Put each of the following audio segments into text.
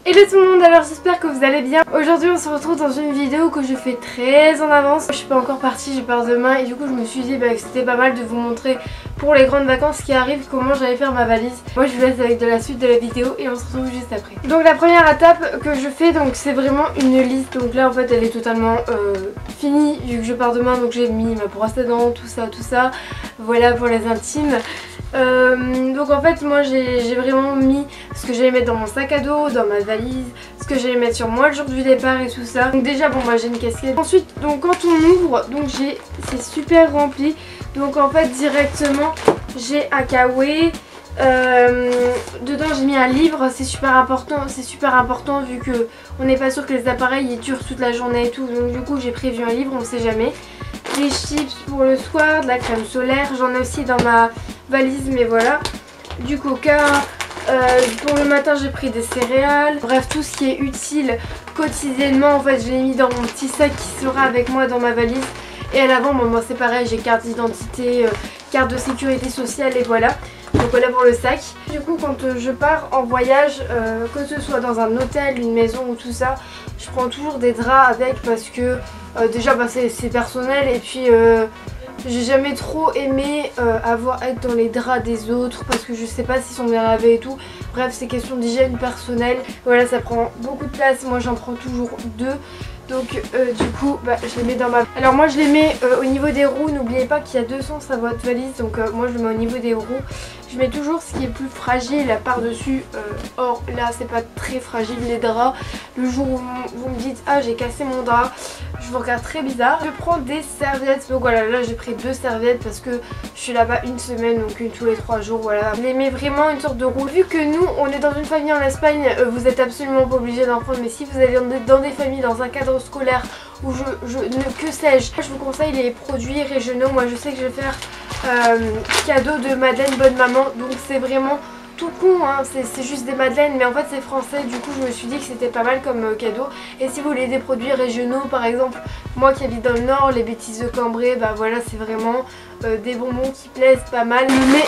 Hello tout le monde, alors j'espère que vous allez bien. Aujourd'hui on se retrouve dans une vidéo que je fais très en avance. Je suis pas encore partie, je pars demain et du coup je me suis dit que c'était pas mal de vous montrer pour les grandes vacances qui arrivent comment j'allais faire ma valise. Moi je vous laisse avec de la suite de la vidéo et on se retrouve juste après. Donc la première étape que je fais, donc c'est vraiment une liste. Donc là en fait elle est totalement finie vu que je pars demain, donc j'ai mis ma brosse à dents, tout ça. Voilà pour les intimes. Donc en fait moi j'ai vraiment mis ce que j'allais mettre dans mon sac à dos, dans ma valise, ce que j'allais mettre sur moi le jour du départ et tout ça. Donc déjà bon moi j'ai une casquette. Ensuite donc quand on ouvre, donc c'est super rempli. Donc en fait directement j'ai un kawaii. Dedans j'ai mis un livre, c'est super important vu que on n'est pas sûr que les appareils ils durent toute la journée et tout. Donc du coup j'ai prévu un livre, on sait jamais. Des chips pour le soir, de la crème solaire, j'en ai aussi dans ma valise mais voilà. Du coca, pour le matin j'ai pris des céréales. Bref tout ce qui est utile quotidiennement en fait je l'ai mis dans mon petit sac qui sera avec moi dans ma valise. Et à l'avant bon, moi c'est pareil, j'ai carte d'identité, carte de sécurité sociale et voilà. Donc voilà pour le sac. Du coup quand je pars en voyage, que ce soit dans un hôtel, une maison ou tout ça, je prends toujours des draps avec parce que déjà c'est personnel et puis j'ai jamais trop aimé être dans les draps des autres parce que je sais pas s'ils sont bien lavés et tout. Bref c'est question d'hygiène personnelle. Voilà ça prend beaucoup de place, moi j'en prends toujours deux. Donc du coup je les mets dans ma... Alors moi je les mets au niveau des roues, n'oubliez pas qu'il y a deux sens à votre valise. Donc moi je le mets au niveau des roues. Je mets toujours ce qui est plus fragile là par dessus. Or là c'est pas très fragile les draps. Le jour où vous me dites ah j'ai cassé mon drap, je vous regarde très bizarre. Je prends des serviettes. Donc voilà là j'ai pris deux serviettes parce que je suis là-bas une semaine, donc une tous les 3 jours. Voilà. Je les mets vraiment une sorte de roue. Vu que nous on est dans une famille en Espagne, vous êtes absolument pas obligé d'en prendre. Mais si vous allez dans des familles, dans un cadre scolaire ou que sais-je, je vous conseille les produits régionaux. Moi je sais que je vais faire cadeau de Madeleine Bonne Maman, donc c'est vraiment tout con hein, c'est juste des madeleines mais en fait c'est français, du coup je me suis dit que c'était pas mal comme cadeau. Et si vous voulez des produits régionaux, par exemple moi qui habite dans le nord, les bêtises de Cambrai, bah voilà c'est vraiment des bonbons qui plaisent pas mal. Mais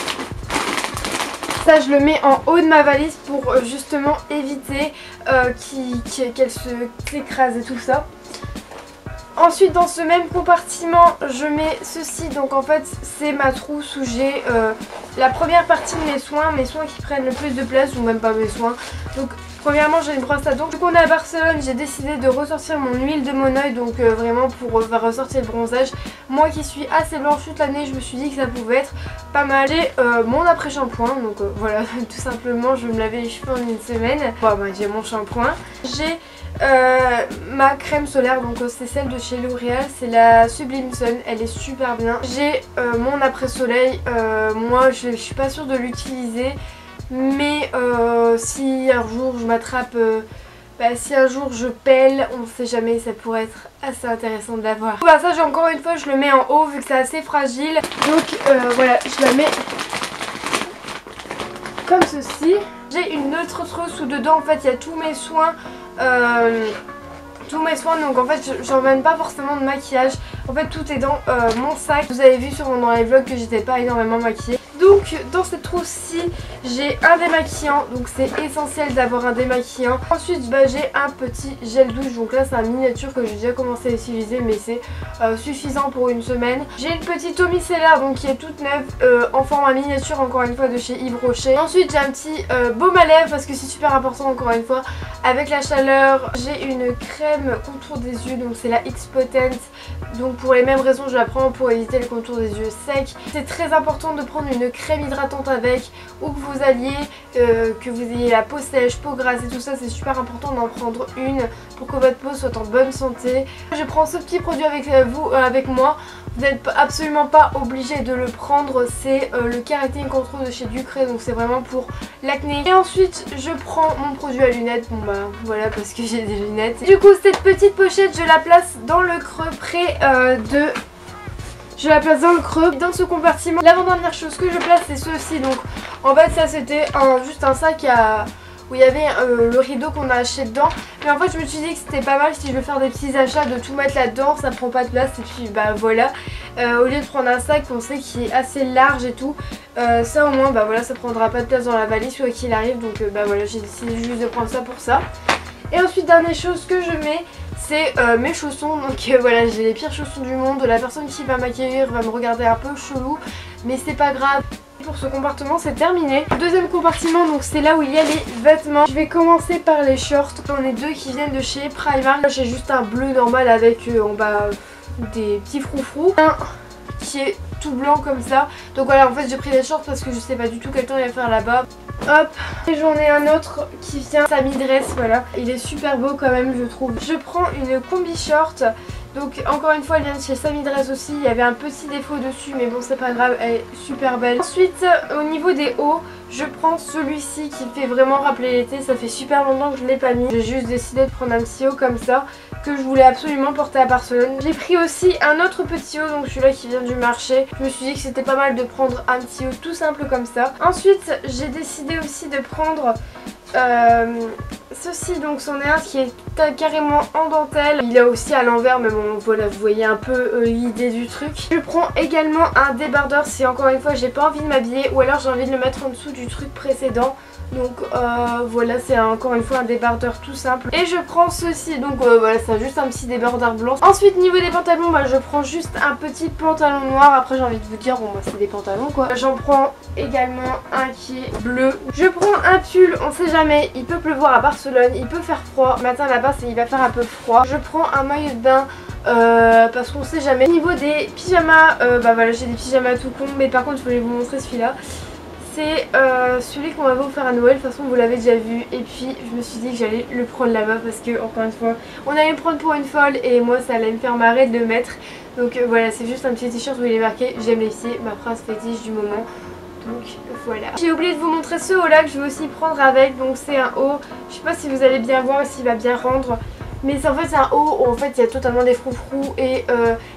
ça je le mets en haut de ma valise pour justement éviter qu'elle s'écrase et tout ça. Ensuite dans ce même compartiment je mets ceci, donc en fait c'est ma trousse où j'ai la première partie de mes soins qui prennent le plus de place, ou même pas mes soins. Donc premièrement j'ai une brosse à dents. Vu qu'on est à Barcelone j'ai décidé de ressortir mon huile de mon oeil, donc vraiment pour faire ressortir le bronzage. Moi qui suis assez blanche toute l'année, je me suis dit que ça pouvait être pas mal. J'ai mon après shampoing, donc voilà tout simplement je vais me laver les cheveux en une semaine. Bon j'ai mon shampoing. J'ai ma crème solaire, donc c'est celle de chez L'Oréal, c'est la Sublime Sun, elle est super bien. J'ai mon après soleil, moi je suis pas sûre de l'utiliser, mais si un jour je m'attrape, si un jour je pèle, on sait jamais, ça pourrait être assez intéressant de l'avoir. Ça j'ai encore une fois je le mets en haut vu que c'est assez fragile, donc voilà je la mets comme ceci. J'ai une autre trousse où dedans en fait il y a tous mes soins. Donc en fait j'emmène pas forcément de maquillage. En fait tout est dans mon sac. Vous avez vu dans les vlogs que j'étais pas énormément maquillée. Donc dans cette trousse-ci j'ai un démaquillant, donc c'est essentiel d'avoir un démaquillant. Ensuite j'ai un petit gel douche, donc là c'est un miniature que j'ai déjà commencé à utiliser mais c'est suffisant pour une semaine. J'ai une petite eau micellaire donc qui est toute neuve en format miniature, encore une fois de chez Yves Rocher. Ensuite j'ai un petit baume à lèvres parce que c'est super important encore une fois avec la chaleur. J'ai une crème contour des yeux, donc c'est la X-Potent, donc pour les mêmes raisons je la prends pour éviter le contour des yeux secs. C'est très important de prendre une crème hydratante avec, où que vous alliez, que vous ayez la peau sèche, peau grasse et tout ça, c'est super important d'en prendre une pour que votre peau soit en bonne santé. Je prends ce petit produit avec moi, vous n'êtes absolument pas obligé de le prendre, c'est le Keratin Control de chez Ducré, donc c'est vraiment pour l'acné. Et ensuite je prends mon produit à lunettes, bon bah voilà parce que j'ai des lunettes. Du coup cette petite pochette je la place dans le creux près Je la place dans le creux, dans ce compartiment. L'avant-dernière chose que je place c'est ceci, donc en fait ça c'était juste un sac où il y avait le rideau qu'on a acheté dedans. Mais en fait je me suis dit que c'était pas mal si je veux faire des petits achats de tout mettre là-dedans, ça prend pas de place et puis bah voilà. Au lieu de prendre un sac qu'on sait qui est assez large et tout, ça au moins bah voilà ça prendra pas de place dans la valise quoi qu'il arrive. Donc bah voilà j'ai décidé juste de prendre ça pour ça. Et ensuite dernière chose que je mets, c'est mes chaussons. Donc voilà, j'ai les pires chaussons du monde. La personne qui va m'accueillir va me regarder un peu chelou, mais c'est pas grave. Pour ce compartiment c'est terminé. Deuxième compartiment, donc c'est là où il y a les vêtements. Je vais commencer par les shorts. J'en ai deux qui viennent de chez Primark. J'ai juste un bleu normal avec en bas des petits froufrous. Un qui est tout blanc comme ça. Donc voilà, en fait j'ai pris les shorts parce que je sais pas du tout quel temps il va faire là-bas. Hop, et j'en ai un autre qui vient Sami Dress, voilà. Il est super beau quand même, je trouve. Je prends une combi short. Donc encore une fois elle vient de chez Sami Dress aussi. Il y avait un petit défaut dessus mais bon c'est pas grave, elle est super belle. Ensuite au niveau des hauts, je prends celui-ci qui fait vraiment rappeler l'été. Ça fait super longtemps que je l'ai pas mis. J'ai juste décidé de prendre un petit haut comme ça que je voulais absolument porter à Barcelone. J'ai pris aussi un autre petit haut, donc celui-là qui vient du marché. Je me suis dit que c'était pas mal de prendre un petit haut tout simple comme ça. Ensuite j'ai décidé aussi de prendre ceci, donc c'en est un qui est carrément en dentelle. Il est aussi à l'envers mais bon voilà, vous voyez un peu l'idée du truc. Je prends également un débardeur si encore une fois j'ai pas envie de m'habiller ou alors j'ai envie de le mettre en dessous du truc précédent. Donc voilà, c'est encore une fois un débardeur tout simple. Et je prends ceci, donc voilà, c'est juste un petit débardeur blanc. Ensuite niveau des pantalons, bah, je prends juste un petit pantalon noir. Après j'ai envie de vous dire, bon bah c'est des pantalons quoi. J'en prends également un qui est bleu. Je prends un pull, on sait jamais, il peut pleuvoir à Barcelone, il peut faire froid. Matin là-bas il va faire un peu froid. Je prends un maillot de bain parce qu'on sait jamais. Au niveau des pyjamas, bah voilà, j'ai des pyjamas tout con, mais par contre je voulais vous montrer celui-là. C'est celui qu'on m'avait offert à Noël, de toute façon vous l'avez déjà vu. Et puis je me suis dit que j'allais le prendre là-bas parce que encore une fois on allait me prendre pour une folle et moi ça allait me faire marrer de le mettre. Donc voilà, c'est juste un petit t-shirt où il est marqué j'aime les filles, ma phrase fétiche du moment. Donc voilà. J'ai oublié de vous montrer ce haut là que je vais aussi prendre avec. Donc c'est un haut, je sais pas si vous allez bien voir, s'il va bien rendre. Mais en fait c'est un haut où en fait il y a totalement des froufrous et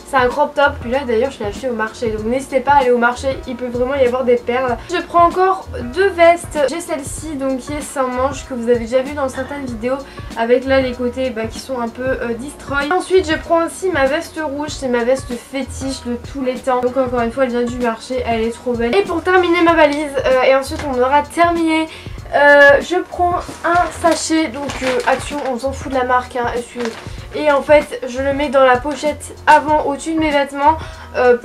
c'est un crop top. Puis là d'ailleurs je l'ai acheté au marché, donc n'hésitez pas à aller au marché, il peut vraiment y avoir des perles. Je prends encore deux vestes. J'ai celle-ci donc qui est sans manches que vous avez déjà vu dans certaines vidéos avec là les côtés qui sont un peu destroy. Ensuite je prends aussi ma veste rouge, c'est ma veste fétiche de tous les temps. Donc encore une fois elle vient du marché, elle est trop belle. Et pour terminer ma valise et ensuite on aura terminé. Je prends un sachet, donc Action, on s'en fout de la marque hein, et en fait je le mets dans la pochette avant au-dessus de mes vêtements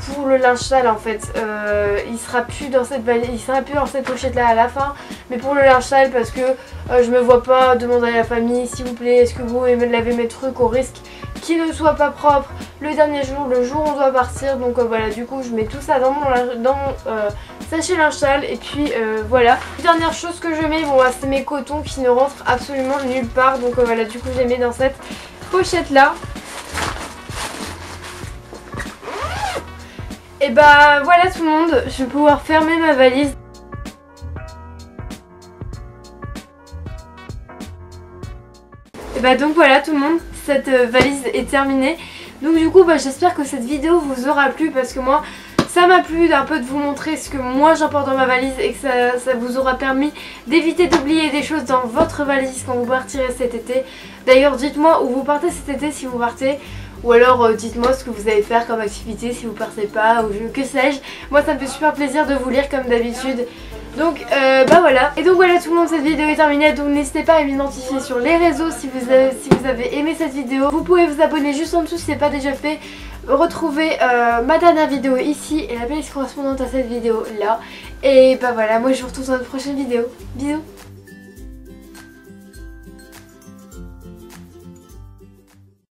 pour le linge sale en fait. Il sera plus dans cette valise, il sera plus dans cette pochette là à la fin, mais pour le linge sale parce que je me vois pas demander à la famille s'il vous plaît est-ce que vous lavez mes trucs au risque qu'il ne soit pas propre le dernier jour, le jour où on doit partir. Donc voilà, du coup je mets tout ça dans mon sachet linge sale et puis voilà. Dernière chose que je mets, bon c'est mes cotons qui ne rentrent absolument nulle part. Donc voilà, du coup je les mets dans cette pochette là. Et bah voilà tout le monde, je vais pouvoir fermer ma valise. Et bah donc voilà tout le monde, cette valise est terminée. Donc du coup j'espère que cette vidéo vous aura plu parce que moi ça m'a plu d'un peu de vous montrer ce que moi j'emporte dans ma valise et que ça vous aura permis d'éviter d'oublier des choses dans votre valise quand vous partirez cet été. D'ailleurs dites-moi où vous partez cet été si vous partez. Ou alors dites-moi ce que vous allez faire comme activité si vous partez pas ou que sais-je. Moi ça me fait super plaisir de vous lire comme d'habitude. Donc bah voilà. Et donc voilà tout le monde, cette vidéo est terminée. Donc n'hésitez pas à m'identifier sur les réseaux si vous avez aimé cette vidéo. Vous pouvez vous abonner juste en dessous si ce n'est pas déjà fait. Retrouvez ma dernière vidéo ici et la playlist correspondante à cette vidéo là. Et bah voilà, moi je vous retrouve dans une prochaine vidéo. Bisous.